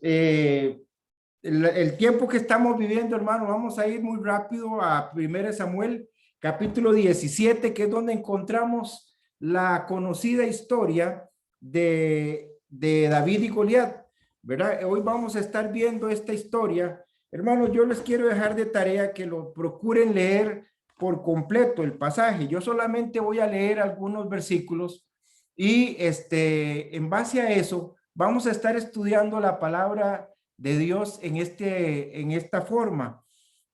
Eh, el tiempo que estamos viviendo, hermano, vamos a ir muy rápido a 1 Samuel, capítulo 17, que es donde encontramos la conocida historia de David y Goliat, ¿verdad? Hoy vamos a estar viendo esta historia. Hermanos, yo les quiero dejar de tarea que lo procuren leer por completo el pasaje. Yo solamente voy a leer algunos versículos y en base a eso vamos a estar estudiando la palabra de Dios en esta forma.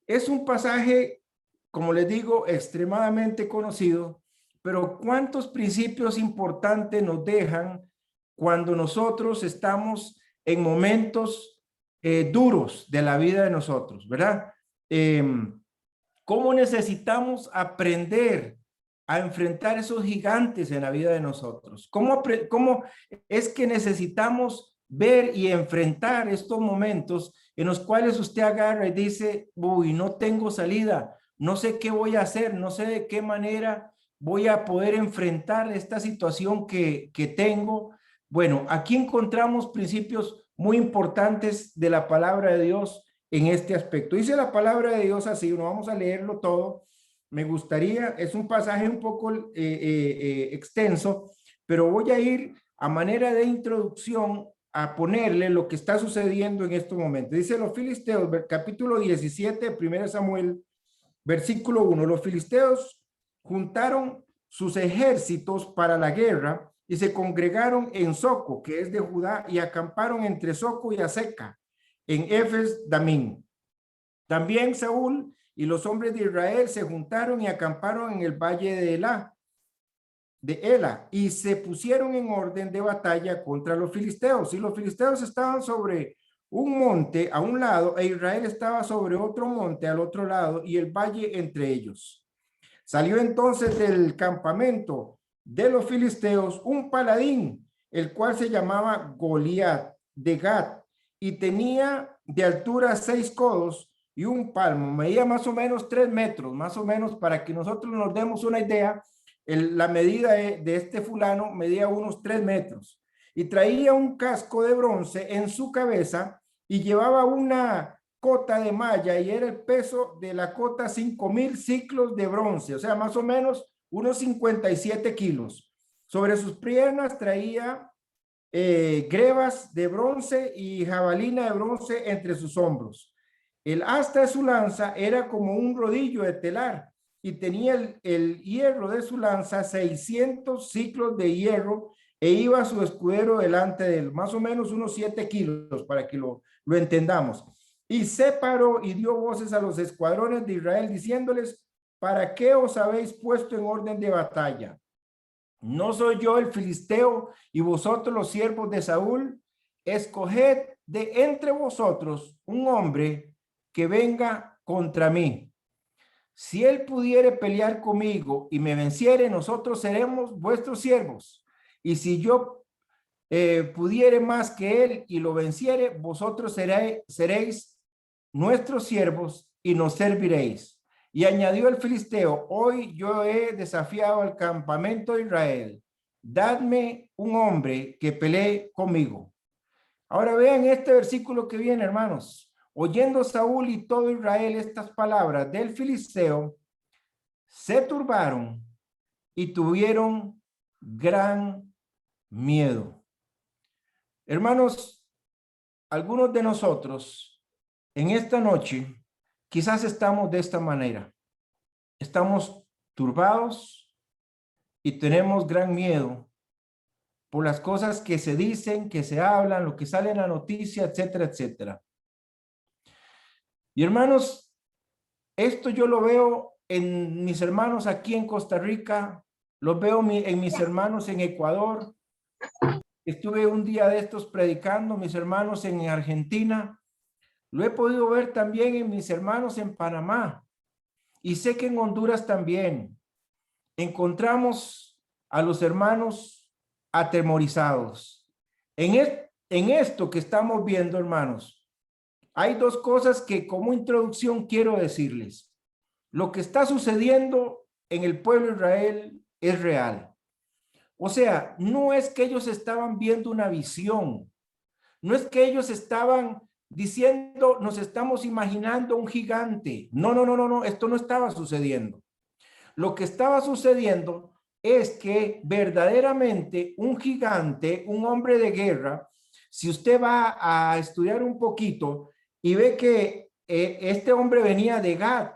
Es un pasaje, como les digo, extremadamente conocido, pero ¿cuántos principios importantes nos dejan cuando nosotros estamos en momentos duros de la vida de nosotros, ¿verdad? Eh, ¿Cómo necesitamos aprender a enfrentar esos gigantes en la vida de nosotros? ¿Cómo es que necesitamos ver y enfrentar estos momentos en los cuales usted agarra y dice, uy, no tengo salida, no sé qué voy a hacer, no sé de qué manera voy a poder enfrentar esta situación que tengo? Bueno, aquí encontramos principios muy importantes de la palabra de Dios en este aspecto. Dice la palabra de Dios así, no vamos a leerlo todo. Me gustaría, es un pasaje un poco extenso, pero voy a ir a manera de introducción a ponerle lo que está sucediendo en estos momentos. Dice los filisteos, capítulo 17, 1 Samuel, versículo 1. Los filisteos juntaron sus ejércitos para la guerra y se congregaron en Soco, que es de Judá, y acamparon entre Soco y Aseca, en Efes Damín. También Saúl y los hombres de Israel se juntaron y acamparon en el valle de Ela, y se pusieron en orden de batalla contra los filisteos. Y los filisteos estaban sobre un monte a un lado, e Israel estaba sobre otro monte al otro lado, y el valle entre ellos. Salió entonces del campamento de los filisteos un paladín, el cual se llamaba Goliat de Gat, y tenía de altura 6 codos y un palmo, medía más o menos 3 metros, más o menos, para que nosotros nos demos una idea. La medida de este fulano medía unos 3 metros, y traía un casco de bronce en su cabeza, y llevaba una cota de malla, y era el peso de la cota 5,000 ciclos de bronce, o sea, más o menos unos 57 kilos. Sobre sus piernas traía grebas de bronce y jabalina de bronce entre sus hombros. El asta de su lanza era como un rodillo de telar, y tenía el hierro de su lanza 600 ciclos de hierro, e iba su escudero delante de él, más o menos unos 7 kilos, para que lo entendamos. Y se paró y dio voces a los escuadrones de Israel, diciéndoles, ¿para qué os habéis puesto en orden de batalla? ¿No soy yo el filisteo y vosotros los siervos de Saúl? Escoged de entre vosotros un hombre que venga contra mí. Si él pudiere pelear conmigo y me venciere, nosotros seremos vuestros siervos. Y si yo pudiere más que él y lo venciere, vosotros seréis nuestros siervos y nos serviréis. Y añadió el filisteo, hoy yo he desafiado al campamento de Israel, dadme un hombre que pelee conmigo. Ahora vean este versículo que viene, hermanos. Oyendo Saúl y todo Israel estas palabras del filisteo, se turbaron y tuvieron gran miedo. Hermanos, algunos de nosotros en esta noche quizás estamos de esta manera. Estamos turbados y tenemos gran miedo por las cosas que se dicen, que se hablan, lo que sale en la noticia, etcétera, etcétera. Y hermanos, esto yo lo veo en mis hermanos aquí en Costa Rica, lo veo en mis hermanos en Ecuador. Estuve un día de estos predicando, mis hermanos en Argentina. Lo he podido ver también en mis hermanos en Panamá, y sé que en Honduras también. Encontramos a los hermanos atemorizados. En esto que estamos viendo, hermanos, hay dos cosas que como introducción quiero decirles. Lo que está sucediendo en el pueblo de Israel es real. O sea, no es que ellos estaban viendo una visión, no es que ellos estaban diciendo, nos estamos imaginando un gigante. No, no, no, no, no, esto no estaba sucediendo. Lo que estaba sucediendo es que verdaderamente un gigante, un hombre de guerra, si usted va a estudiar un poquito y ve que este hombre venía de Gad,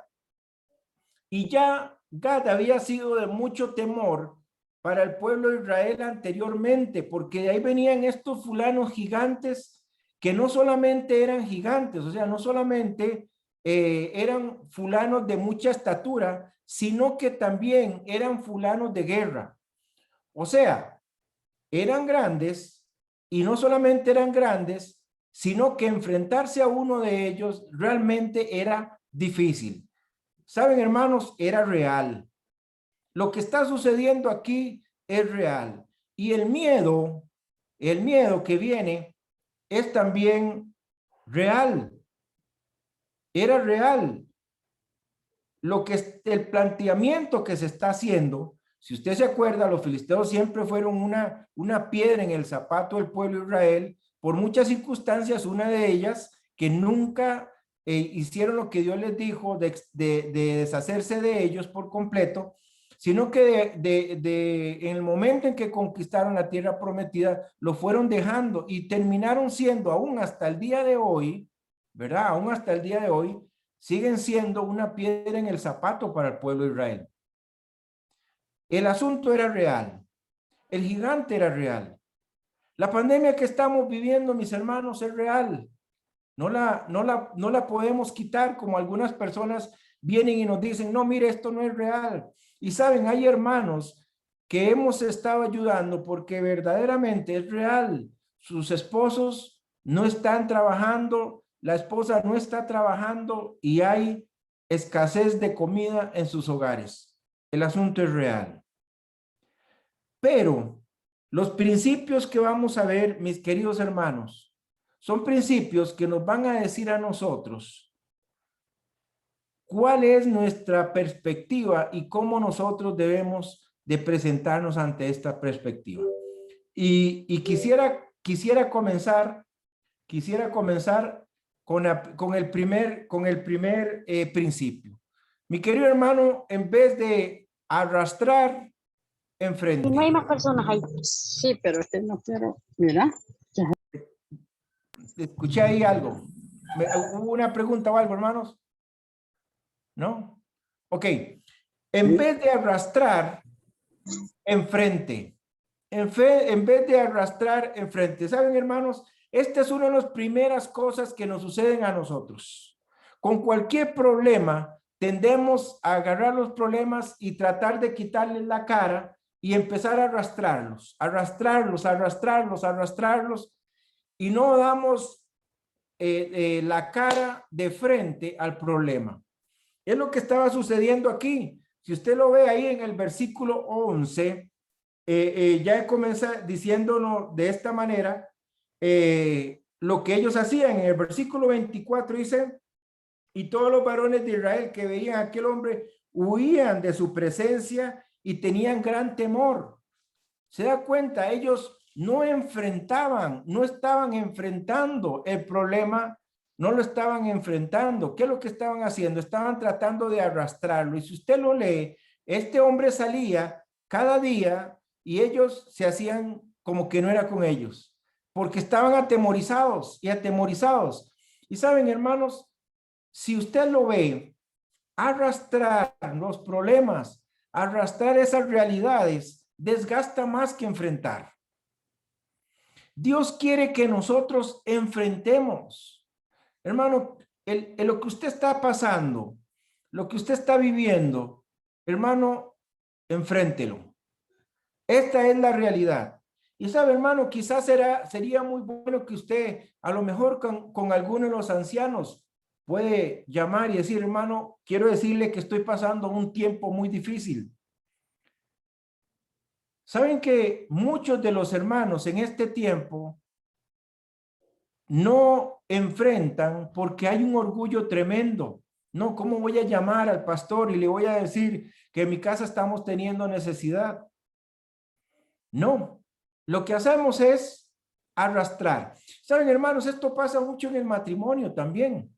y ya Gad había sido de mucho temor para el pueblo de Israel anteriormente, porque de ahí venían estos fulanos gigantes que no solamente eran gigantes, o sea, no solamente eran fulanos de mucha estatura, sino que también eran fulanos de guerra. O sea, eran grandes y no solamente eran grandes, sino que enfrentarse a uno de ellos realmente era difícil. Saben, hermanos, era real. Lo que está sucediendo aquí es real. Y el miedo que viene es también real. Era real. Lo que es el planteamiento que se está haciendo, si usted se acuerda, los filisteos siempre fueron una piedra en el zapato del pueblo de Israel por muchas circunstancias, una de ellas que nunca hicieron lo que Dios les dijo de deshacerse de ellos por completo, sino que en el momento en que conquistaron la tierra prometida, lo fueron dejando y terminaron siendo, aún hasta el día de hoy, ¿verdad? Aún hasta el día de hoy, siguen siendo una piedra en el zapato para el pueblo de Israel. El asunto era real. El gigante era real. La pandemia que estamos viviendo, mis hermanos, es real. No la podemos quitar como algunas personas vienen y nos dicen, no, mire, esto no es real. Y saben, hay hermanos que hemos estado ayudando porque verdaderamente es real. Sus esposos no están trabajando, la esposa no está trabajando y hay escasez de comida en sus hogares. El asunto es real. Pero los principios que vamos a ver, mis queridos hermanos, son principios que nos van a decir a nosotros cuál es nuestra perspectiva y cómo nosotros debemos de presentarnos ante esta perspectiva. Y quisiera comenzar con el primer principio. Mi querido hermano, en vez de arrastrar, Y no hay enfrente. más personas ahí. Sí, pero este no quiero. Mira. Escuché ahí algo. ¿Hubo una pregunta o algo, hermanos? ¿No? Ok. En vez de arrastrar, enfrente. En vez de arrastrar, enfrente. ¿Saben, hermanos? Esta es una de las primeras cosas que nos suceden a nosotros. Con cualquier problema, tendemos a agarrar los problemas y tratar de quitarles la cara y empezar a arrastrarlos, arrastrarlos, arrastrarlos, arrastrarlos, y no damos la cara de frente al problema. Es lo que estaba sucediendo aquí. Si usted lo ve ahí en el versículo 11, ya comienza diciéndonos de esta manera lo que ellos hacían. En el versículo 24 dice, y todos los varones de Israel que veían a aquel hombre huían de su presencia y tenían gran temor. Se da cuenta, ellos no enfrentaban, no estaban enfrentando el problema, no lo estaban enfrentando. ¿Qué es lo que estaban haciendo? Estaban tratando de arrastrarlo. Y si usted lo lee, este hombre salía cada día y ellos se hacían como que no era con ellos, porque estaban atemorizados y atemorizados. Y saben, hermanos, si usted lo ve, arrastrar los problemas, arrastrar esas realidades, desgasta más que enfrentar. Dios quiere que nosotros enfrentemos. Hermano, lo que usted está pasando, lo que usted está viviendo, hermano, enfréntelo. Esta es la realidad. Y sabe, hermano, quizás sería muy bueno que usted, a lo mejor con alguno de los ancianos, puede llamar y decir, hermano, quiero decirle que estoy pasando un tiempo muy difícil. Saben que muchos de los hermanos en este tiempo no enfrentan porque hay un orgullo tremendo. No, ¿cómo voy a llamar al pastor y le voy a decir que en mi casa estamos teniendo necesidad? No, lo que hacemos es arrastrar. Saben, hermanos, esto pasa mucho en el matrimonio también.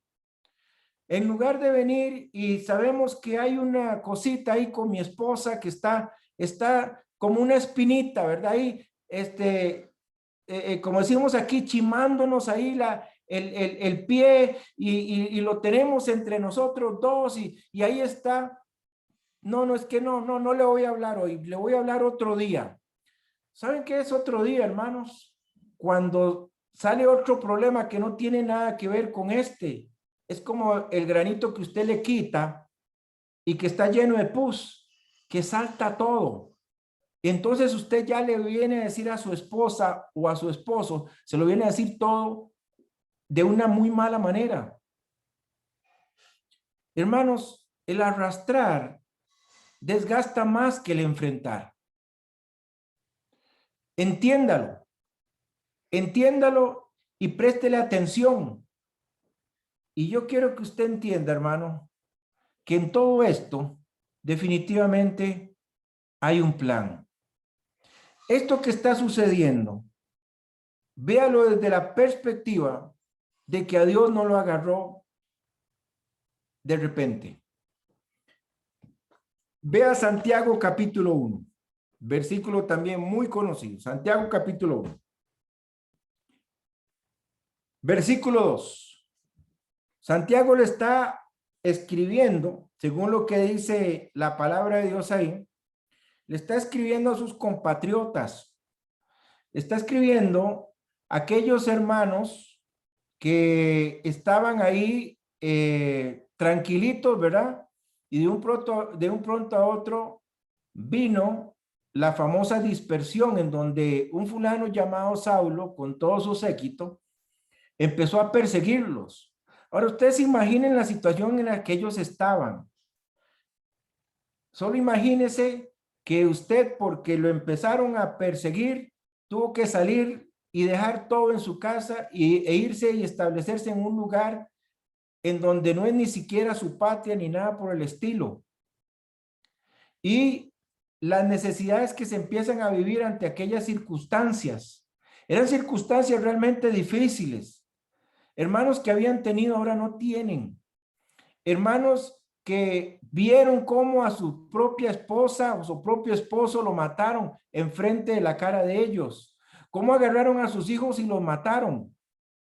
En lugar de venir y sabemos que hay una cosita ahí con mi esposa que está como una espinita, ¿verdad? Ahí, como decimos aquí, chimándonos ahí el pie y lo tenemos entre nosotros dos y ahí está. No, es que no le voy a hablar hoy, le voy a hablar otro día. ¿Saben qué es otro día, hermanos? Cuando sale otro problema que no tiene nada que ver con este. Es como el granito que usted le quita y que está lleno de pus, que salta todo. Y entonces usted ya le viene a decir a su esposa o a su esposo, se lo viene a decir todo de una muy mala manera. Hermanos, el arrastrar desgasta más que el enfrentar. Entiéndalo, entiéndalo y préstele atención. Y yo quiero que usted entienda, hermano, que en todo esto definitivamente hay un plan. Esto que está sucediendo, véalo desde la perspectiva de que a Dios no lo agarró de repente. Vea Santiago capítulo 1, versículo también muy conocido. Santiago capítulo 1. Versículo 2. Santiago le está escribiendo, según lo que dice la palabra de Dios ahí, le está escribiendo a sus compatriotas, le está escribiendo a aquellos hermanos que estaban ahí tranquilitos, ¿verdad? Y de un pronto a otro vino la famosa dispersión en donde un fulano llamado Saulo, con todo su séquito, empezó a perseguirlos. Ahora, ustedes imaginen la situación en la que ellos estaban. Solo imagínese que usted, porque lo empezaron a perseguir, tuvo que salir y dejar todo en su casa e irse y establecerse en un lugar en donde no es ni siquiera su patria ni nada por el estilo. Y las necesidades que se empiezan a vivir ante aquellas circunstancias. Eran circunstancias realmente difíciles. Hermanos que habían tenido ahora no tienen. Hermanos que vieron cómo a su propia esposa o su propio esposo lo mataron enfrente de la cara de ellos. Cómo agarraron a sus hijos y los mataron.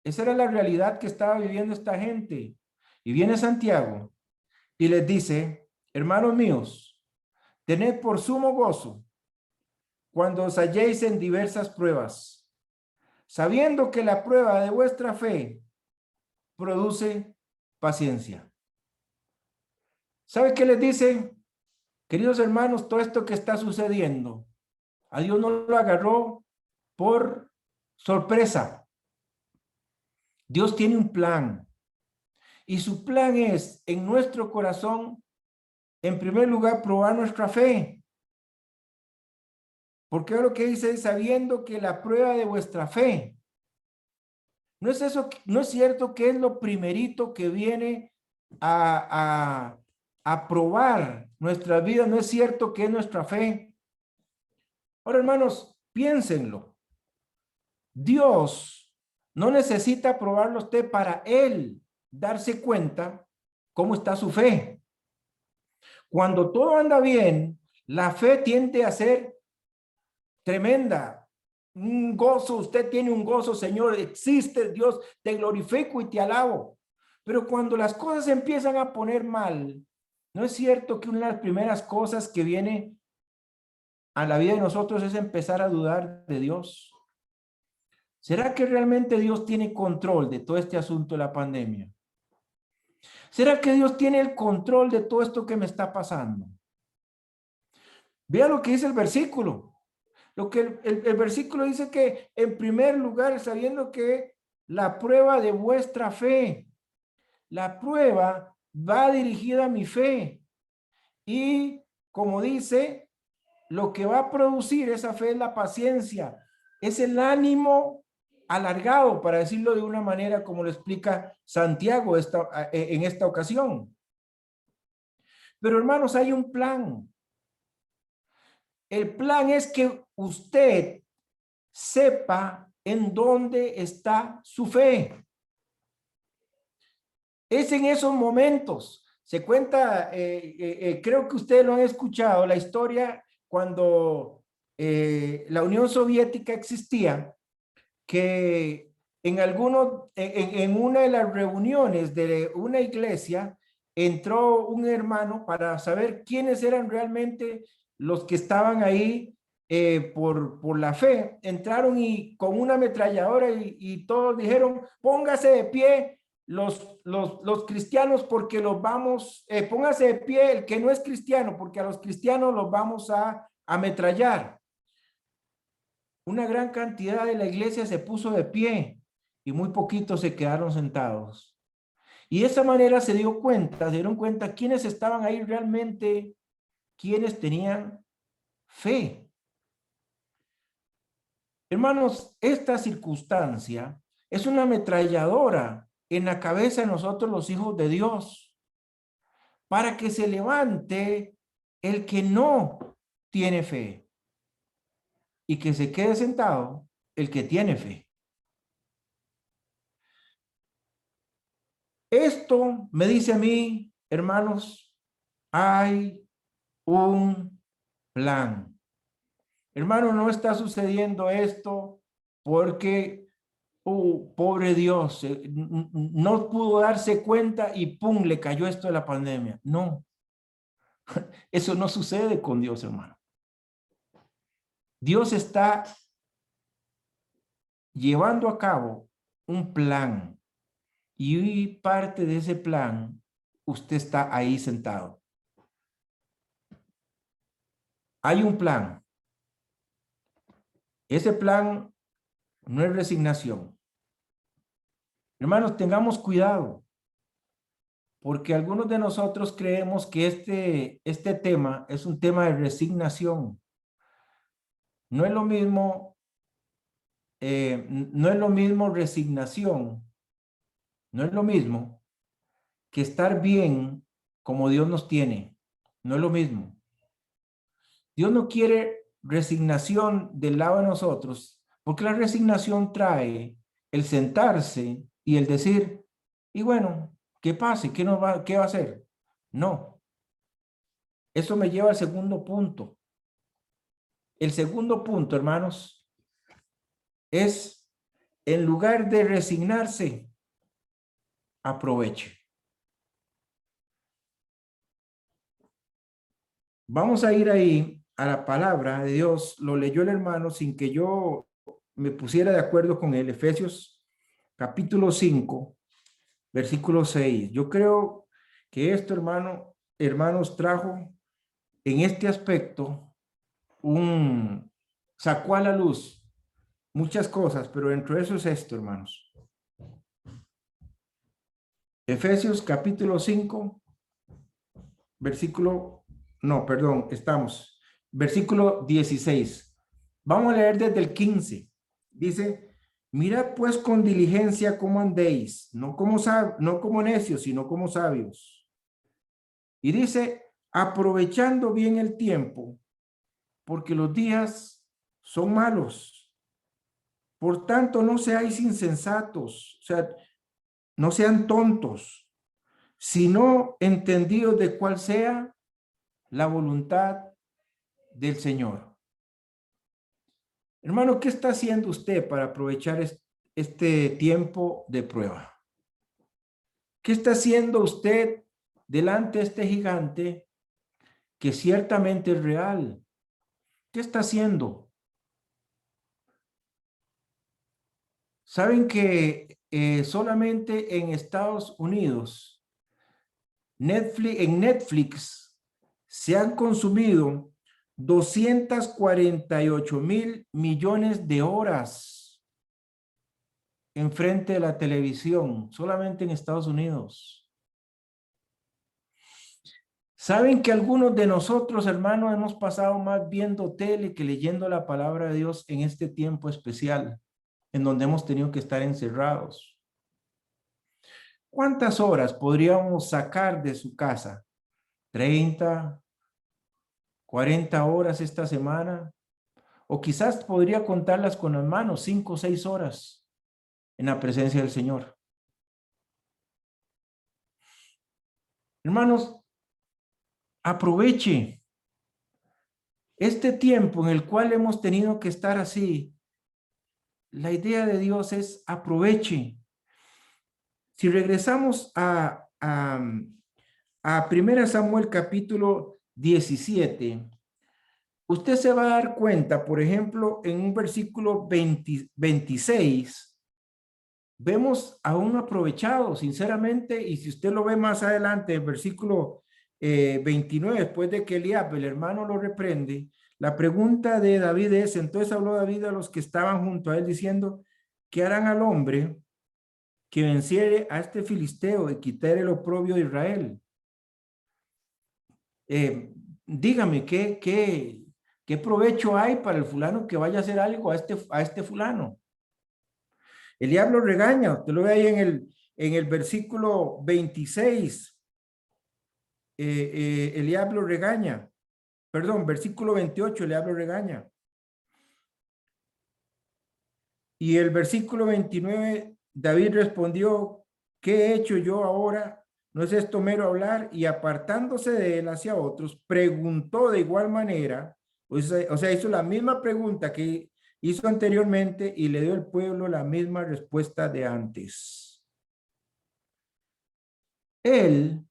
Esa era la realidad que estaba viviendo esta gente. Y viene Santiago y les dice, hermanos míos, tened por sumo gozo cuando os halléis en diversas pruebas, sabiendo que la prueba de vuestra fe produce paciencia. ¿Sabe qué les dice? Queridos hermanos, todo esto que está sucediendo, a Dios no lo agarró por sorpresa. Dios tiene un plan. Y su plan es, en nuestro corazón, en primer lugar, probar nuestra fe. Porque lo que dice es sabiendo que la prueba de vuestra fe. No es eso, no es cierto que es lo primerito que viene a probar nuestra vida. No es cierto que es nuestra fe. Ahora, hermanos, piénsenlo. Dios no necesita probarlo a usted para él darse cuenta cómo está su fe. Cuando todo anda bien, la fe tiende a ser tremenda. Un gozo, usted tiene un gozo, Señor, existe Dios, te glorifico y te alabo. Pero cuando las cosas empiezan a poner mal, ¿no es cierto que una de las primeras cosas que viene a la vida de nosotros es empezar a dudar de Dios? ¿Será que realmente Dios tiene control de todo este asunto de la pandemia? ¿Será que Dios tiene el control de todo esto que me está pasando? Vea lo que dice el versículo. Lo que el versículo dice que en primer lugar, sabiendo que la prueba de vuestra fe, la prueba va dirigida a mi fe. Y como dice, lo que va a producir esa fe es la paciencia, es el ánimo alargado, para decirlo de una manera como lo explica Santiago en esta ocasión. Pero hermanos, hay un plan. El plan es que usted sepa en dónde está su fe. Es en esos momentos. Se cuenta, creo que ustedes lo han escuchado, la historia cuando la Unión Soviética existía, que en una de las reuniones de una iglesia entró un hermano para saber quiénes eran realmente los que estaban ahí por la fe. Entraron y con una ametralladora y todos dijeron, póngase de pie los cristianos porque los vamos, póngase de pie el que no es cristiano porque a los cristianos los vamos a ametrallar. Una gran cantidad de la iglesia se puso de pie y muy poquitos se quedaron sentados. Y de esa manera se dieron cuenta quiénes estaban ahí realmente, quiénes tenían fe. Hermanos, esta circunstancia es una ametralladora en la cabeza de nosotros los hijos de Dios, para que se levante el que no tiene fe y que se quede sentado el que tiene fe. Esto me dice a mí, hermanos, hay un plan. Hermano, no está sucediendo esto porque, pobre Dios, no pudo darse cuenta y pum, le cayó esto de la pandemia. No, eso no sucede con Dios, hermano. Dios está llevando a cabo un plan y parte de ese plan, usted está ahí sentado. Hay un plan. Ese plan no es resignación. Hermanos, tengamos cuidado, porque algunos de nosotros creemos que este tema es un tema de resignación. No es lo mismo, no es lo mismo resignación, no es lo mismo que estar bien como Dios nos tiene. No es lo mismo. Dios no quiere resignación del lado de nosotros, porque la resignación trae el sentarse y el decir, y bueno, ¿qué pase? ¿Qué va a hacer? No. Eso me lleva al segundo punto. El segundo punto, hermanos, es en lugar de resignarse, aproveche. Vamos a ir ahí a la palabra de Dios. Lo leyó el hermano sin que yo me pusiera de acuerdo con él. Efesios capítulo 5, versículo 6. Yo creo que esto, hermanos, trajo en este aspecto sacó a la luz muchas cosas, pero dentro de eso es esto, hermanos. Efesios capítulo 5, versículo 16. Vamos a leer desde el 15. Dice, mirad pues con diligencia cómo andéis, no como necios, sino como sabios. Y dice, aprovechando bien el tiempo, porque los días son malos. Por tanto, no seáis insensatos, o sea, no sean tontos, sino entendidos de cuál sea la voluntad del Señor. Hermano, ¿qué está haciendo usted para aprovechar este tiempo de prueba? ¿Qué está haciendo usted delante de este gigante que ciertamente es real? ¿Qué está haciendo? Saben que solamente en Estados Unidos, en Netflix se han consumido 248,000 millones de horas en frente de la televisión, solamente en Estados Unidos. Saben que algunos de nosotros, hermanos, hemos pasado más viendo tele que leyendo la palabra de Dios en este tiempo especial, en donde hemos tenido que estar encerrados. ¿Cuántas horas podríamos sacar de su casa? 30, 40 horas esta semana, o quizás podría contarlas con las manos, 5 o 6 horas en la presencia del Señor. Hermanos, aproveche este tiempo en el cual hemos tenido que estar así. La idea de Dios es aproveche. Si regresamos a 1 Samuel capítulo 17, usted se va a dar cuenta, por ejemplo, en un versículo 26, vemos a un aprovechado, sinceramente, y si usted lo ve más adelante, el versículo 29, después de que Eliab, el hermano, lo reprende, la pregunta de David es, entonces habló David a los que estaban junto a él diciendo, ¿qué harán al hombre que venciere a este filisteo y quitare el oprobio de Israel? Dígame, ¿qué provecho hay para el fulano que vaya a hacer algo a este fulano? El diablo regaña, usted lo ve ahí en el versículo 26. El diablo regaña, perdón, versículo 28, el diablo regaña. Y el versículo 29, David respondió, ¿qué he hecho yo ahora? ¿No es esto mero hablar? Y apartándose de él hacia otros, preguntó de igual manera, o sea, hizo la misma pregunta que hizo anteriormente y le dio al pueblo la misma respuesta de antes. Él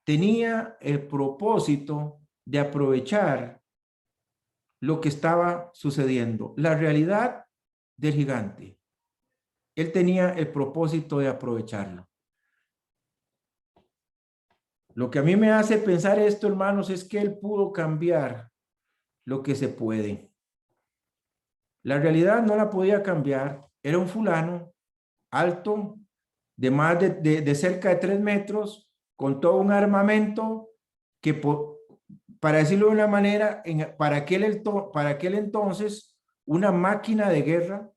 tenía el propósito de aprovechar lo que estaba sucediendo, la realidad del gigante. Él tenía el propósito de aprovecharlo. Lo que a mí me hace pensar esto, hermanos, es que él pudo cambiar lo que se puede. La realidad no la podía cambiar. Era un fulano alto, de más de cerca de 3 metros, con todo un armamento que, para decirlo de una manera, para aquel entonces, una máquina de guerra,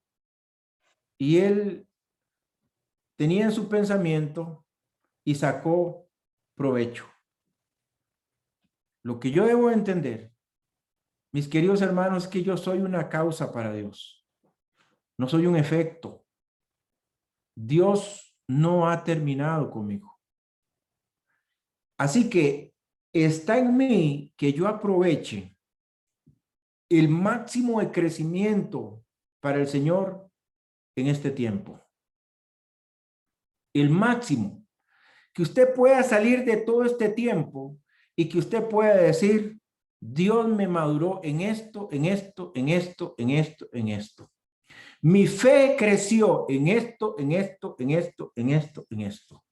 y él tenía en su pensamiento y sacó provecho. Lo que yo debo entender, mis queridos hermanos, es que yo soy una causa para Dios. No soy un efecto. Dios no ha terminado conmigo. Así que está en mí que yo aproveche el máximo de crecimiento para el Señor en este tiempo. El máximo. Que usted pueda salir de todo este tiempo y que usted pueda decir, Dios me maduró en esto, en esto, en esto, en esto, en esto. Mi fe creció en esto, en esto, en esto, en esto, en esto.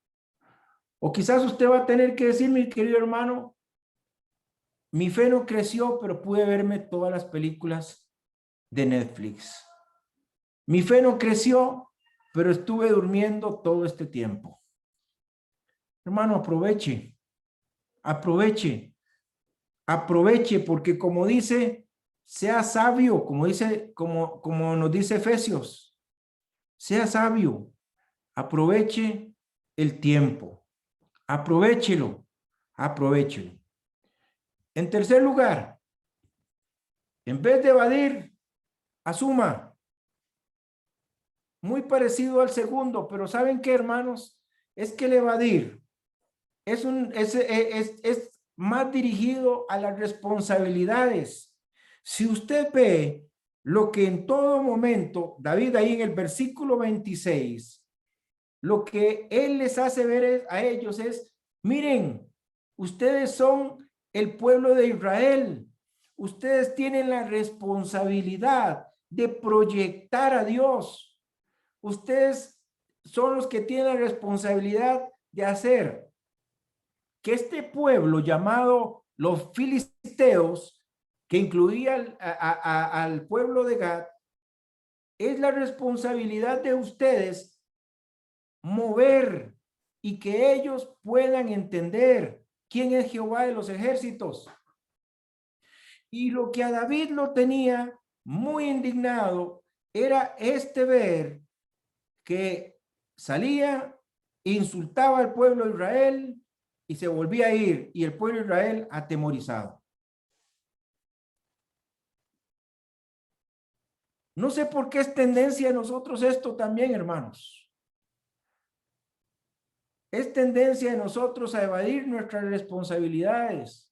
O quizás usted va a tener que decir, mi querido hermano, mi fe no creció, pero pude verme todas las películas de Netflix. Mi fe no creció, pero estuve durmiendo todo este tiempo. Hermano, aproveche, aproveche, aproveche, porque como dice, sea sabio, como nos dice Efesios, sea sabio, aproveche el tiempo, aprovéchelo, aprovéchelo. En tercer lugar, en vez de evadir, asuma. Muy parecido al segundo, pero ¿saben qué, hermanos? Es que el evadir es más dirigido a las responsabilidades. Si usted ve lo que en todo momento, David ahí en el versículo 26, lo que él les hace ver a ellos es, miren, ustedes son el pueblo de Israel. Ustedes tienen la responsabilidad de proyectar a Dios. Ustedes son los que tienen la responsabilidad de hacer que este pueblo llamado los filisteos, que incluía al pueblo de Gad, es la responsabilidad de ustedes mover y que ellos puedan entender quién es Jehová de los ejércitos. Y lo que a David lo tenía muy indignado era ver que salía, insultaba al pueblo de Israel y se volvía a ir, y el pueblo de Israel atemorizado. No sé por qué es tendencia de nosotros esto también, hermanos. Es tendencia de nosotros a evadir nuestras responsabilidades.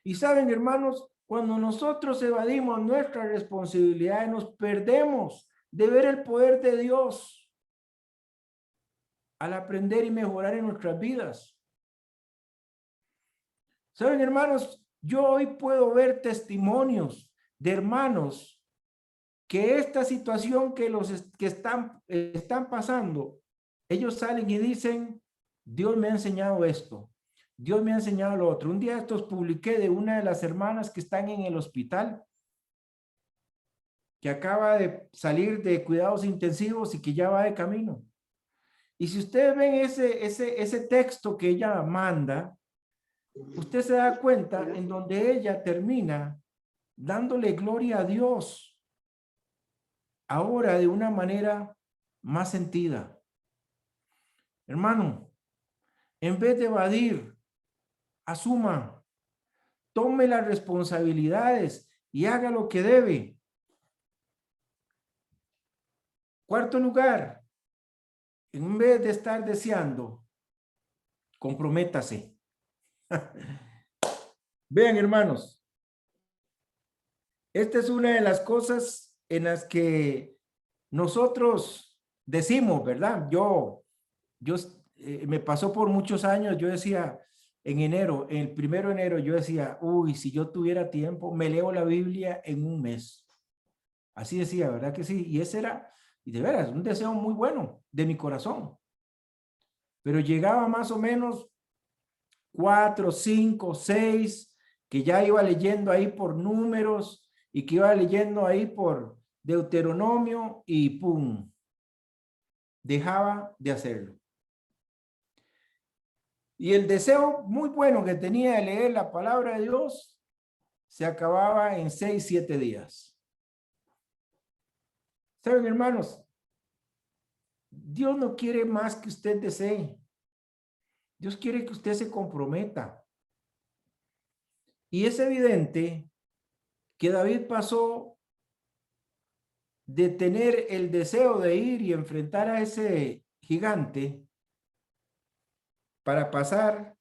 Y saben, hermanos, cuando nosotros evadimos nuestras responsabilidades, nos perdemos de ver el poder de Dios al aprender y mejorar en nuestras vidas. Saben, hermanos, yo hoy puedo ver testimonios de hermanos que esta situación que están pasando, ellos salen y dicen, Dios me ha enseñado esto, Dios me ha enseñado lo otro. Un día estos publiqué de una de las hermanas que están en el hospital, que acaba de salir de cuidados intensivos y que ya va de camino. Y si ustedes ven ese texto que ella manda, usted se da cuenta en donde ella termina dándole gloria a Dios, ahora de una manera más sentida. Hermano, en vez de evadir, asuma, tome las responsabilidades y haga lo que debe. Cuarto lugar, en vez de estar deseando, comprométase. Vean, hermanos, esta es una de las cosas en las que nosotros decimos, ¿verdad? Me pasó por muchos años, yo decía, en enero, el 1 de enero, yo decía, uy, si yo tuviera tiempo, me leo la Biblia en un mes. Así decía, ¿verdad que sí? Y ese era, y de veras, un deseo muy bueno de mi corazón. Pero llegaba más o menos 4, 5, 6, que ya iba leyendo ahí por números y que iba leyendo ahí por Deuteronomio y pum, dejaba de hacerlo. Y el deseo muy bueno que tenía de leer la palabra de Dios se acababa en 6, 7 días. ¿Saben, hermanos? Dios no quiere más que usted desee. Dios quiere que usted se comprometa. Y es evidente que David pasó de tener el deseo de ir y enfrentar a ese gigante para pasar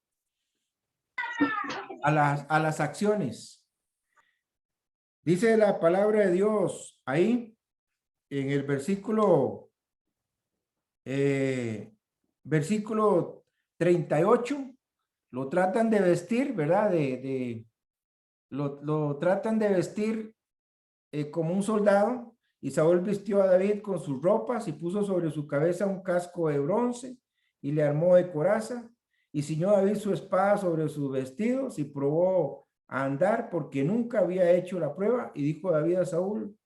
a las acciones. Dice la palabra de Dios ahí en el versículo 38, lo tratan de vestir, ¿verdad? Lo tratan de vestir como un soldado, y Saúl vistió a David con sus ropas y puso sobre su cabeza un casco de bronce y le armó de coraza, y ciñó David su espada sobre sus vestidos y probó a andar porque nunca había hecho la prueba. Y dijo David a Saúl,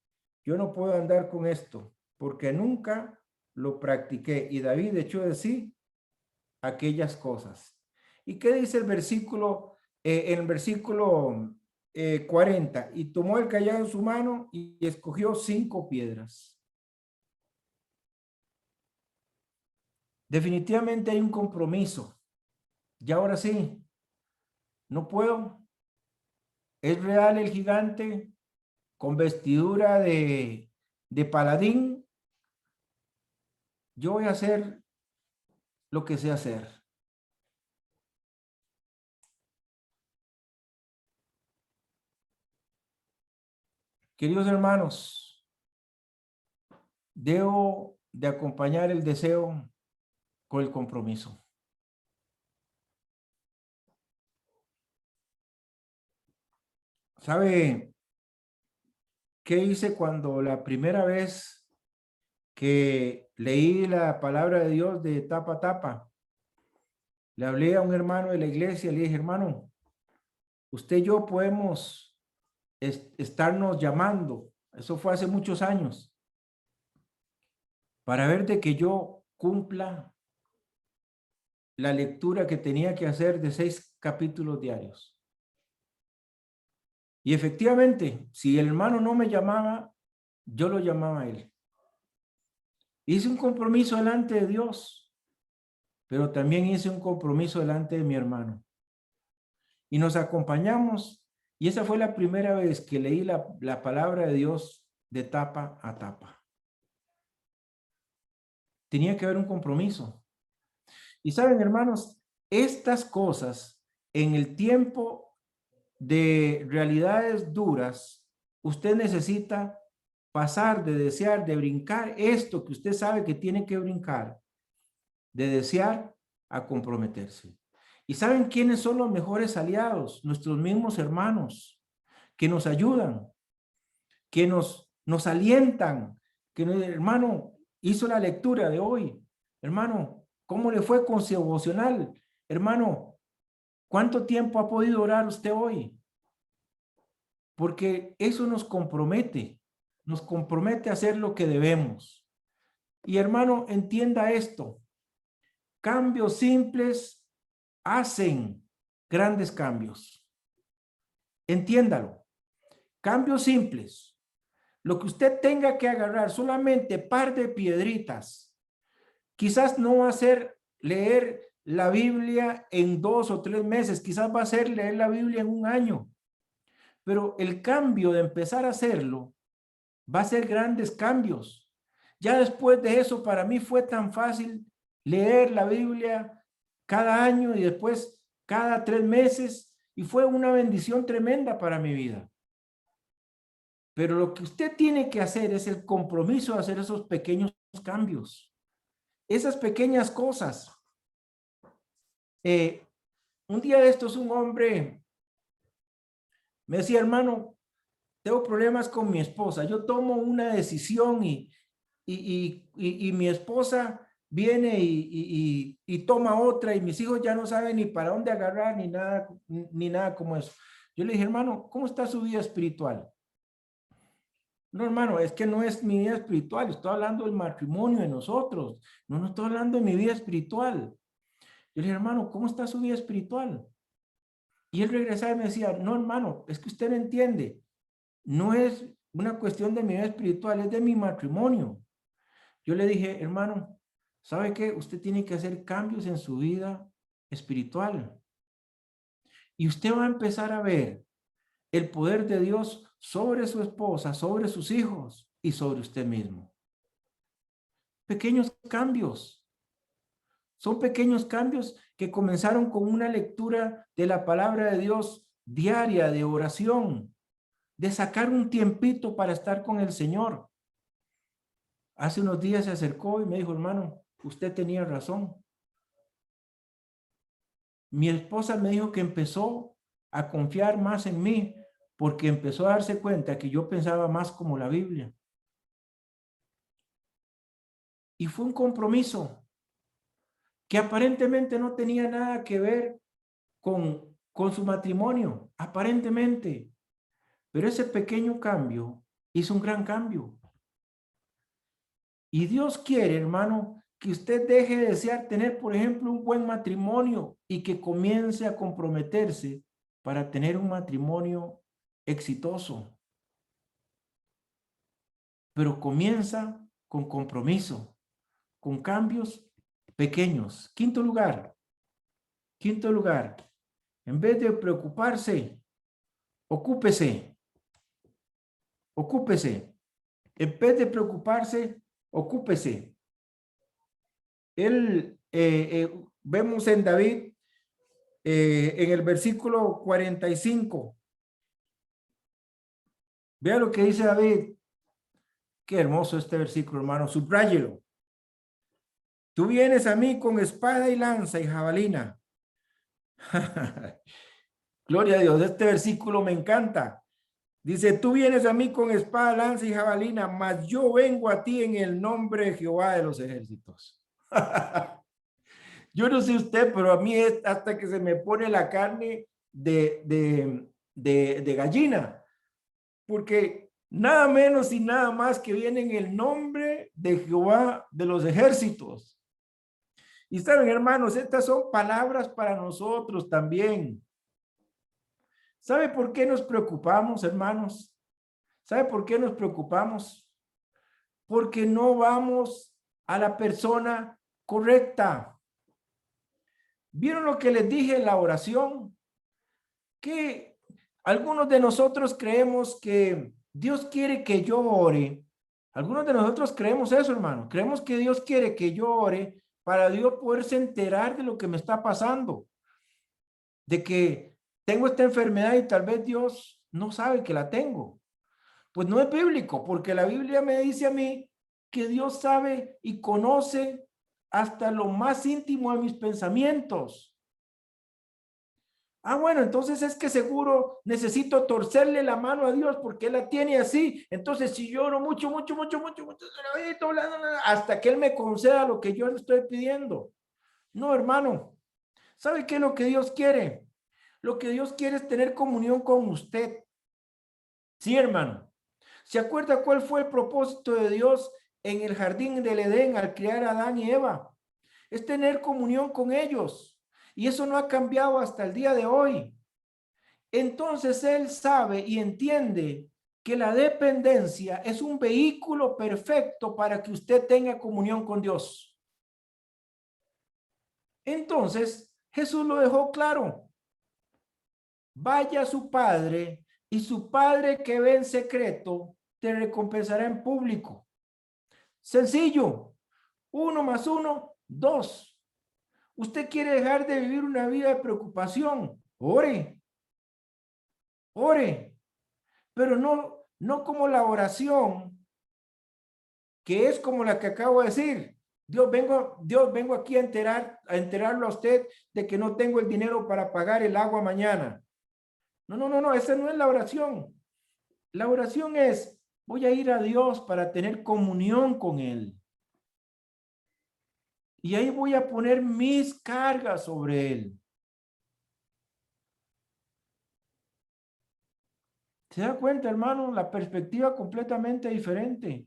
yo no puedo andar con esto porque nunca lo practiqué. Y David echó de sí aquellas cosas. ¿Y qué dice el versículo? En el versículo 40, y tomó el cayado en su mano y escogió 5 piedras. Definitivamente hay un compromiso. Y ahora sí, no puedo. Es real el gigante con vestidura de paladín. Yo voy a hacer lo que sé hacer. Queridos hermanos, debo de acompañar el deseo con el compromiso. ¿Sabe qué hice cuando la primera vez que leí la palabra de Dios de tapa a tapa? Le hablé a un hermano de la iglesia, le dije, hermano, usted y yo podemos estarnos llamando. Eso fue hace muchos años, para ver de que yo cumpla la lectura que tenía que hacer de 6 capítulos diarios. Y efectivamente, si el hermano no me llamaba, yo lo llamaba a él. Hice un compromiso delante de Dios, pero también hice un compromiso delante de mi hermano. Y nos acompañamos, y esa fue la primera vez que leí la palabra de Dios de tapa a tapa. Tenía que haber un compromiso. Y saben, hermanos, estas cosas en el tiempo de realidades duras, usted necesita pasar de desear, de brincar esto que usted sabe que tiene que brincar, de desear a comprometerse. ¿Y saben quiénes son los mejores aliados? Nuestros mismos hermanos, que nos ayudan, que nos alientan, que hermano, hizo la lectura de hoy. Hermano, ¿cómo le fue con su devocional? Hermano, ¿cuánto tiempo ha podido orar usted hoy? Porque eso nos compromete a hacer lo que debemos. Y hermano, entienda esto. Cambios simples hacen grandes cambios. Entiéndalo. Cambios simples. Lo que usted tenga que agarrar, solamente par de piedritas. Quizás no va a ser leer la Biblia en 2 o 3 meses. Quizás va a ser leer la Biblia en un año. Pero el cambio de empezar a hacerlo va a ser grandes cambios. Ya después de eso, para mí fue tan fácil leer la Biblia cada año y después cada 3 meses, y fue una bendición tremenda para mi vida. Pero lo que usted tiene que hacer es el compromiso de hacer esos pequeños cambios, esas pequeñas cosas. Un día de estos, un hombre me decía, hermano, tengo problemas con mi esposa. Yo tomo una decisión y mi esposa viene y toma otra, y mis hijos ya no saben ni para dónde agarrar ni nada como eso. Yo le dije, hermano, ¿cómo está su vida espiritual? No, hermano, es que no es mi vida espiritual. Estoy hablando del matrimonio de nosotros. No estoy hablando de mi vida espiritual. Yo le dije, hermano, ¿cómo está su vida espiritual? Y él regresaba y me decía, no, hermano, es que usted no entiende. No es una cuestión de mi vida espiritual, es de mi matrimonio. Yo le dije, hermano, ¿sabe qué? Usted tiene que hacer cambios en su vida espiritual. Y usted va a empezar a ver el poder de Dios sobre su esposa, sobre sus hijos y sobre usted mismo. Pequeños cambios. Son pequeños cambios que comenzaron con una lectura de la palabra de Dios diaria, de oración, de sacar un tiempito para estar con el Señor. Hace unos días se acercó y me dijo, hermano, usted tenía razón. Mi esposa me dijo que empezó a confiar más en mí porque empezó a darse cuenta que yo pensaba más como la Biblia. Y fue un compromiso que aparentemente no tenía nada que ver con su matrimonio, aparentemente. Pero ese pequeño cambio hizo un gran cambio. Y Dios quiere, hermano, que usted deje de desear tener, por ejemplo, un buen matrimonio y que comience a comprometerse para tener un matrimonio exitoso. Pero comienza con compromiso, con cambios pequeños. Quinto lugar, en vez de preocuparse, ocúpese. En vez de preocuparse, ocúpese. Vemos en David, en el versículo 45. Vea lo que dice David. Qué hermoso este versículo, hermano. Subráyelo. Tú vienes a mí con espada y lanza y jabalina. Gloria a Dios. Este versículo me encanta. Dice, tú vienes a mí con espada, lanza y jabalina, mas yo vengo a ti en el nombre de Jehová de los ejércitos. Yo no sé usted, pero a mí es hasta que se me pone la carne de gallina, porque nada menos y nada más que viene en el nombre de Jehová de los ejércitos. Y saben, hermanos, estas son palabras para nosotros también. ¿Sabe por qué nos preocupamos, hermanos? ¿Sabe por qué nos preocupamos? Porque no vamos a la persona correcta. ¿Vieron lo que les dije en la oración? Que algunos de nosotros creemos que Dios quiere que yo ore. Algunos de nosotros creemos eso, hermano. Creemos que Dios quiere que yo ore para Dios poderse enterar de lo que me está pasando. De que tengo esta enfermedad y tal vez Dios no sabe que la tengo. Pues no es bíblico, porque la Biblia me dice a mí que Dios sabe y conoce hasta lo más íntimo de mis pensamientos. Ah, bueno, entonces es que seguro necesito torcerle la mano a Dios porque Él la tiene así. Entonces, si lloro mucho, hasta que Él me conceda lo que yo le estoy pidiendo. No, hermano. ¿Sabe qué es lo que Dios quiere? Lo que Dios quiere es tener comunión con usted. Sí, hermano. ¿Se acuerda cuál fue el propósito de Dios en el jardín del Edén al crear a Adán y Eva? Es tener comunión con ellos. Y eso no ha cambiado hasta el día de hoy. Entonces Él sabe y entiende que la dependencia es un vehículo perfecto para que usted tenga comunión con Dios. Entonces Jesús lo dejó claro. Vaya a su padre y su padre que ve en secreto te recompensará en público. Sencillo. 1 más 1, 2. Usted quiere dejar de vivir una vida de preocupación. Ore. Ore. Pero no como la oración, que es como la que acabo de decir. Dios, vengo aquí a enterarlo a usted de que no tengo el dinero para pagar el agua mañana. No, esa no es la oración. La oración es, voy a ir a Dios para tener comunión con Él. Y ahí voy a poner mis cargas sobre Él. ¿Se da cuenta, hermano? La perspectiva completamente diferente.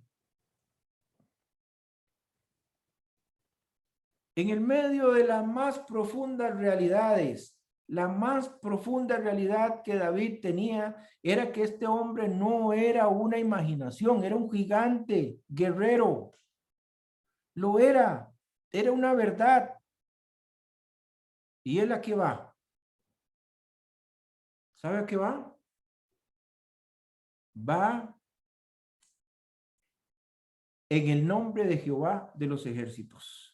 En el medio de las más profundas realidades, la más profunda realidad que David tenía era que este hombre no era una imaginación, era un gigante guerrero. Lo era una verdad. ¿Y él a qué va? ¿Sabe a qué va? Va en el nombre de Jehová de los ejércitos,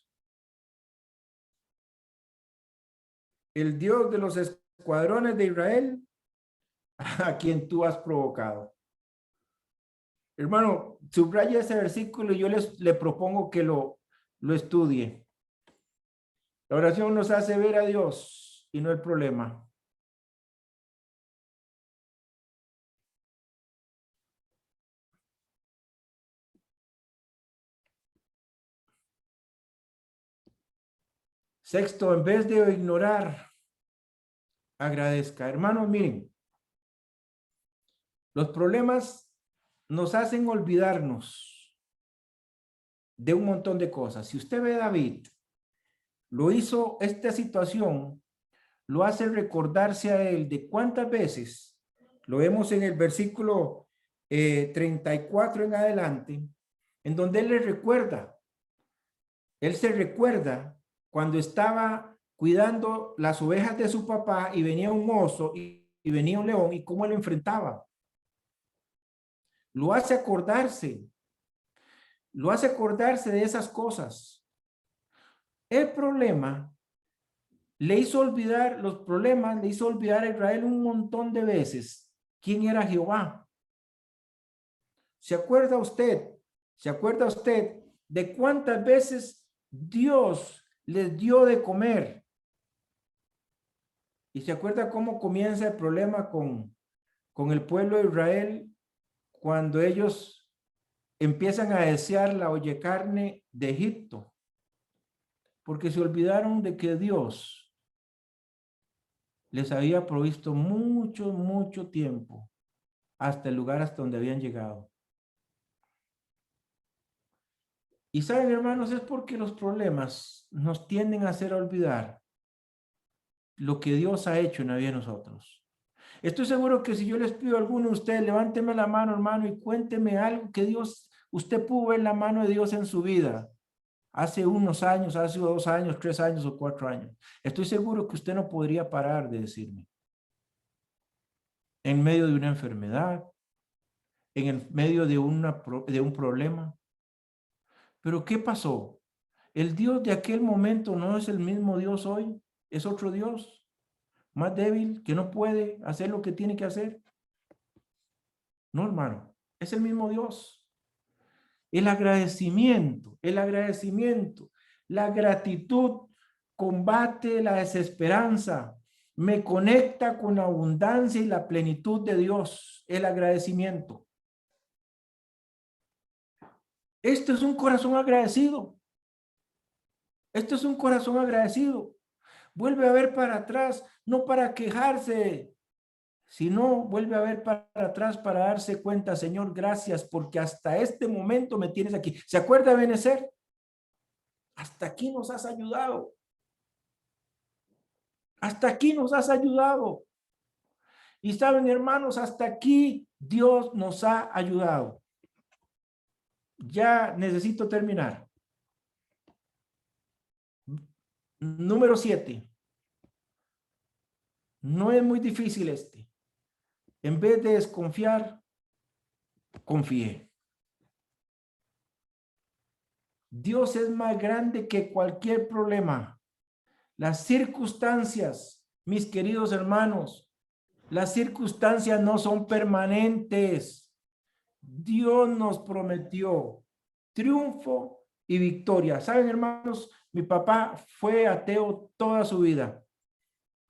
el Dios de los escuadrones de Israel, a quien tú has provocado. Hermano, subraya ese versículo y yo le propongo que lo estudie. La oración nos hace ver a Dios y no el problema. Sexto, en vez de ignorar, agradezca. Hermanos, miren, los problemas nos hacen olvidarnos de un montón de cosas. Si usted ve a David, lo hizo, esta situación lo hace recordarse a él de cuántas veces, lo vemos en el versículo 34 en adelante, en donde él le recuerda, él se recuerda cuando estaba cuidando las ovejas de su papá y venía un oso y venía un león y cómo él enfrentaba. Lo hace acordarse de esas cosas. El problema le hizo olvidar, los problemas le hizo olvidar a Israel un montón de veces quién era Jehová. ¿Se acuerda usted? ¿Se acuerda usted de cuántas veces Dios les dio de comer? ¿Y se acuerda cómo comienza el problema con el pueblo de Israel cuando ellos empiezan a desear la oye carne de Egipto? Porque se olvidaron de que Dios les había provisto mucho tiempo hasta el lugar hasta donde habían llegado. Y saben, hermanos, es porque los problemas nos tienden a hacer olvidar lo que Dios ha hecho en la vida de nosotros. Estoy seguro que si yo les pido a alguno de ustedes, levánteme la mano, hermano, y cuénteme algo que usted pudo ver la mano de Dios en su vida. Hace unos años, hace 2 años, 3 años o 4 años. Estoy seguro que usted no podría parar de decirme. En medio de una enfermedad, en el medio de un problema. Pero ¿qué pasó? El Dios de aquel momento no es el mismo Dios hoy, es otro Dios, más débil, que no puede hacer lo que tiene que hacer. No, hermano, es el mismo Dios. El agradecimiento, la gratitud combate la desesperanza, me conecta con la abundancia y la plenitud de Dios, el agradecimiento. Esto es un corazón agradecido. Esto es un corazón agradecido. Vuelve a ver para atrás, no para quejarse, sino vuelve a ver para atrás para darse cuenta, Señor, gracias, porque hasta este momento me tienes aquí. ¿Se acuerda de Benecer? Hasta aquí nos has ayudado. Hasta aquí nos has ayudado. Y saben, hermanos, hasta aquí Dios nos ha ayudado. Ya necesito terminar. Número 7. No es muy difícil este. En vez de desconfiar, confíe. Dios es más grande que cualquier problema. Las circunstancias, mis queridos hermanos, las circunstancias no son permanentes. Dios nos prometió triunfo y victoria. ¿Saben, hermanos? Mi papá fue ateo toda su vida.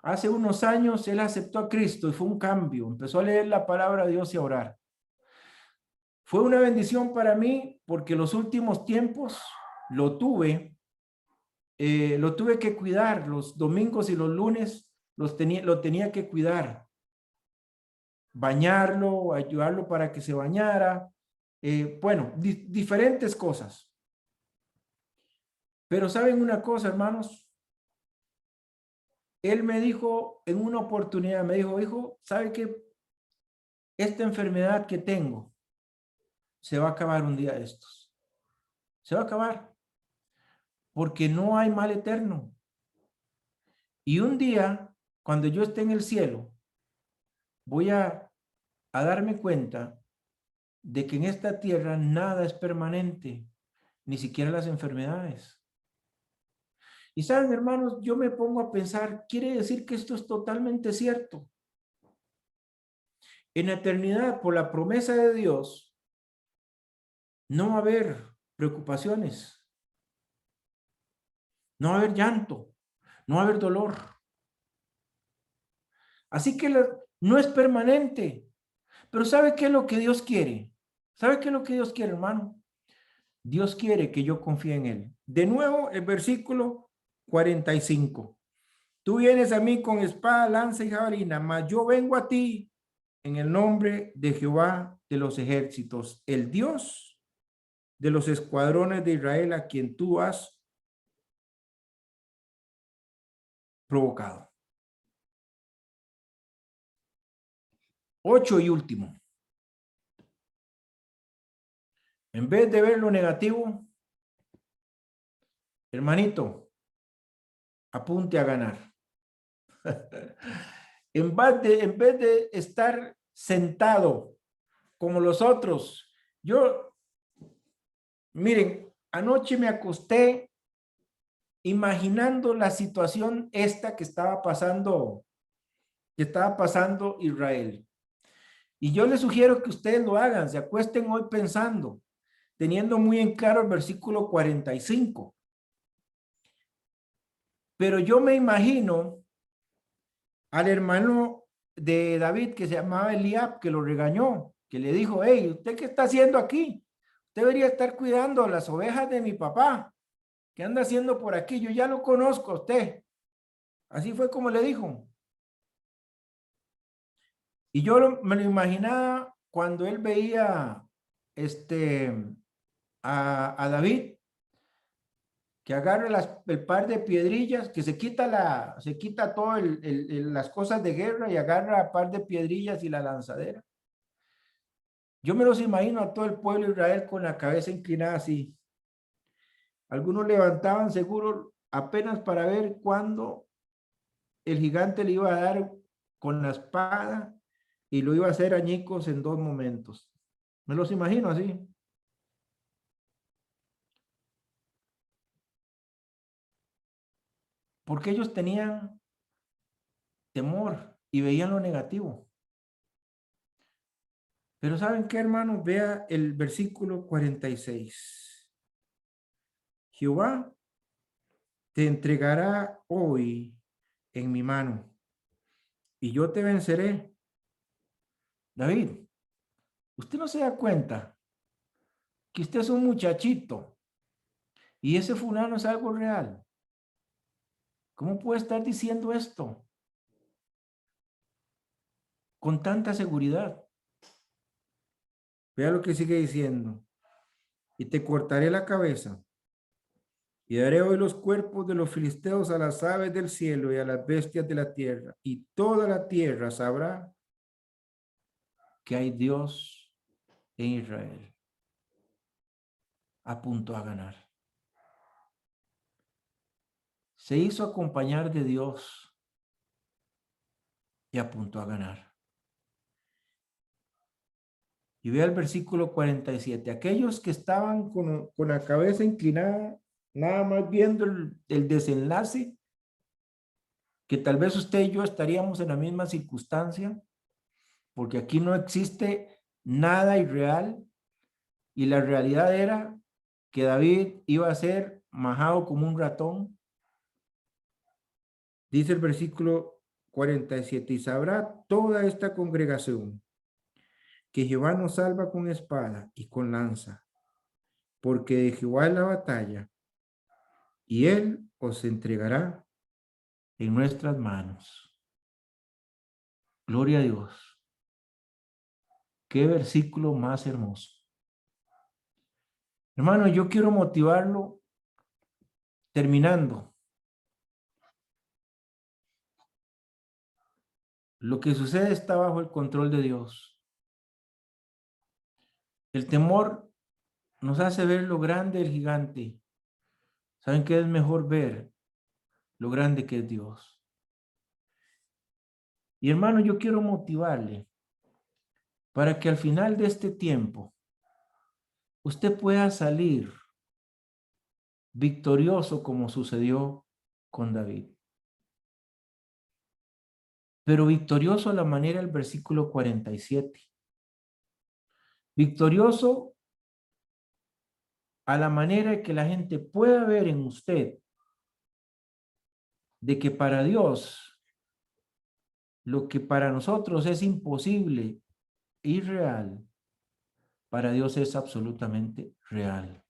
Hace unos años él aceptó a Cristo y fue un cambio. Empezó a leer la palabra de Dios y a orar. Fue una bendición para mí porque los últimos tiempos lo tuve que cuidar. Los domingos y los lunes lo tenía que cuidar. Bañarlo, ayudarlo para que se bañara. Bueno, diferentes cosas. Pero ¿saben una cosa, hermanos? Él me dijo en una oportunidad, me dijo, hijo, ¿sabe qué? Esta enfermedad que tengo se va a acabar un día de estos. Se va a acabar. Porque no hay mal eterno. Y un día, cuando yo esté en el cielo, voy a darme cuenta de que en esta tierra nada es permanente, ni siquiera las enfermedades. Y saben, hermanos, yo me pongo a pensar, quiere decir que esto es totalmente cierto. En la eternidad, por la promesa de Dios, no va a haber preocupaciones, no va a haber llanto, no va a haber dolor. Así que no es permanente. Pero ¿sabe qué es lo que Dios quiere? ¿Sabe qué es lo que Dios quiere, hermano? Dios quiere que yo confíe en Él. De nuevo, el versículo 45. Tú vienes a mí con espada, lanza y jabalina, mas yo vengo a ti en el nombre de Jehová de los ejércitos, el Dios de los escuadrones de Israel, a quien tú has provocado. 8 y último. En vez de ver lo negativo, hermanito, apunte a ganar. En vez de estar sentado como los otros, miren, anoche me acosté imaginando la situación esta que estaba pasando Israel. Y yo les sugiero que ustedes lo hagan, se acuesten hoy pensando, teniendo muy en claro el versículo 45. Pero yo me imagino al hermano de David que se llamaba Eliab, que lo regañó, que le dijo, hey, ¿usted qué está haciendo aquí? Usted debería estar cuidando las ovejas de mi papá. ¿Qué anda haciendo por aquí? Yo ya lo conozco a usted. Así fue como le dijo. Y yo me lo imaginaba cuando él veía a David, que agarra el par de piedrillas, que se quita todo las cosas de guerra y agarra el par de piedrillas y la lanzadera. Yo me los imagino a todo el pueblo de Israel con la cabeza inclinada así. Algunos levantaban seguro apenas para ver cuándo el gigante le iba a dar con la espada y lo iba a hacer añicos en 2 momentos. Me los imagino así. Porque ellos tenían temor y veían lo negativo. Pero ¿saben qué, hermanos? Vea el versículo 46. Jehová te entregará hoy en mi mano y yo te venceré. David, usted no se da cuenta que usted es un muchachito y ese fulano es algo real. ¿Cómo puede estar diciendo esto con tanta seguridad? Vea lo que sigue diciendo. Y te cortaré la cabeza y daré hoy los cuerpos de los filisteos a las aves del cielo y a las bestias de la tierra. Y toda la tierra sabrá que hay Dios en Israel. Apuntó a ganar. Se hizo acompañar de Dios y apuntó a ganar. Y vea el versículo 47. Aquellos que estaban con la cabeza inclinada, nada más viendo el desenlace, que tal vez usted y yo estaríamos en la misma circunstancia, porque aquí no existe nada irreal y la realidad era que David iba a ser majado como un ratón. Dice el versículo 47, y sabrá toda esta congregación que Jehová nos salva con espada y con lanza, porque de Jehová es la batalla, y él os entregará en nuestras manos. Gloria a Dios. Qué versículo más hermoso. Hermano, yo quiero motivarlo terminando. Lo que sucede está bajo el control de Dios. El temor nos hace ver lo grande del gigante. ¿Saben qué es mejor ver? Lo grande que es Dios. Y hermano, yo quiero motivarle para que al final de este tiempo usted pueda salir victorioso como sucedió con David. Pero victorioso a la manera del versículo 47. Victorioso a la manera que la gente pueda ver en usted de que para Dios lo que para nosotros es imposible, irreal, para Dios es absolutamente real.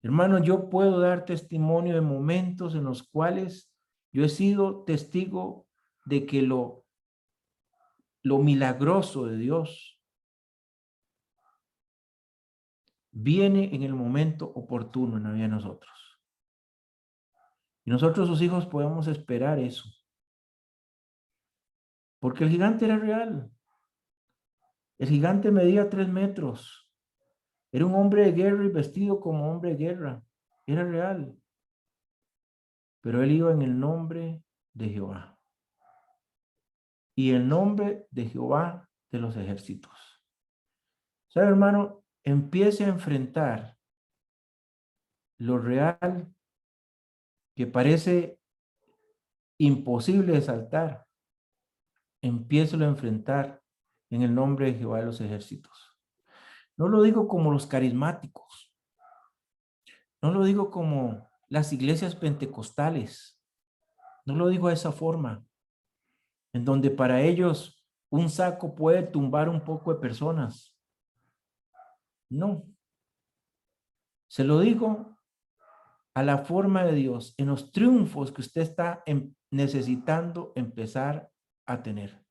Hermano, yo puedo dar testimonio de momentos en los cuales yo he sido testigo de que lo milagroso de Dios viene en el momento oportuno en la vida de nosotros. Y nosotros, sus hijos, podemos esperar eso. Porque el gigante era real. El gigante medía 3 metros. Era un hombre de guerra y vestido como hombre de guerra. Era real. Pero él iba en el nombre de Jehová. Y el nombre de Jehová de los ejércitos. ¿Sabe, hermano? Empiece a enfrentar lo real que parece imposible de saltar. Empiécelo a enfrentar en el nombre de Jehová de los ejércitos. No lo digo como los carismáticos. No lo digo como las iglesias pentecostales. No lo digo de esa forma, en donde para ellos un saco puede tumbar un poco de personas. No. Se lo digo a la forma de Dios, en los triunfos que usted está necesitando empezar a tener.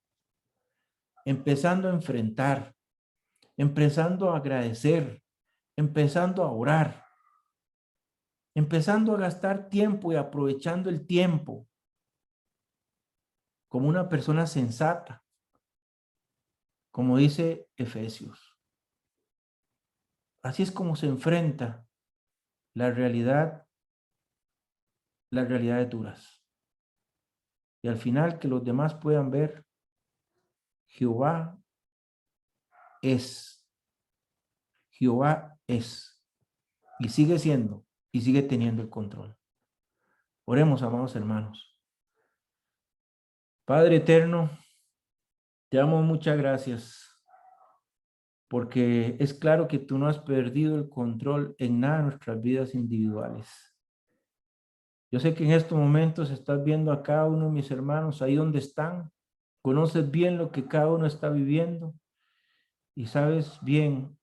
Empezando a enfrentar, empezando a agradecer, empezando a orar, empezando a gastar tiempo y aprovechando el tiempo como una persona sensata, como dice Efesios. Así es como se enfrenta las realidades duras. Y al final que los demás puedan ver, Jehová es. Jehová es. Y sigue siendo y sigue teniendo el control. Oremos, amados hermanos. Padre eterno, te damos muchas gracias porque es claro que tú no has perdido el control en nada de nuestras vidas individuales. Yo sé que en estos momentos estás viendo a cada uno de mis hermanos ahí donde están. Conoces bien lo que cada uno está viviendo y sabes bien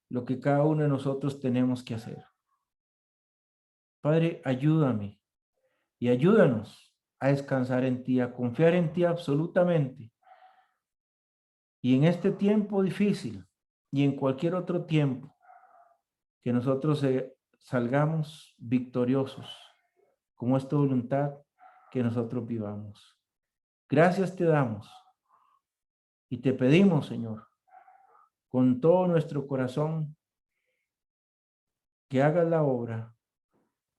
lo que cada uno de nosotros tenemos que hacer. Padre, ayúdame y ayúdanos a descansar en ti, a confiar en ti absolutamente. Y en este tiempo difícil y en cualquier otro tiempo, que nosotros salgamos victoriosos, como es tu voluntad, que nosotros vivamos. Gracias te damos y te pedimos, Señor, con todo nuestro corazón, que hagas la obra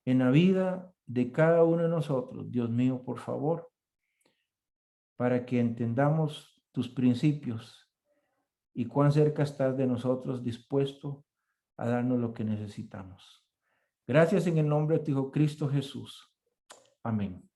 en la vida de cada uno de nosotros, Dios mío, por favor, para que entendamos tus principios y cuán cerca estás de nosotros, dispuesto a darnos lo que necesitamos. Gracias en el nombre de tu Hijo Cristo Jesús. Amén.